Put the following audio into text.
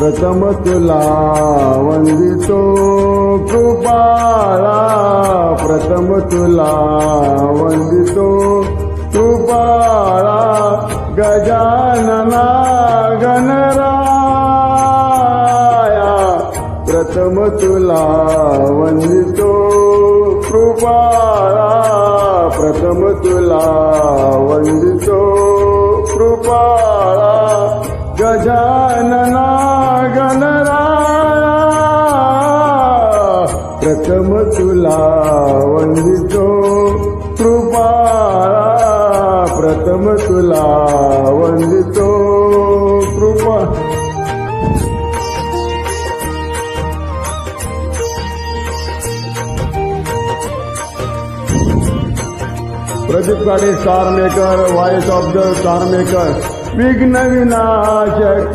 प्रथम तुला वंदितो कृपाळा, प्रथम तुला वंदितो कृपाळा, गजानना गणराया, प्रथम तुला वंदितो कृपाळा, प्रथम तुला वंदितो कृपाळा, गजानना गणराया, प्रथम तुला वंदितो कृपाळा, प्रथम तुला वंदितो कृपा. Pradeep Kale star maker, voice of the star maker, विघ्न विनाशक.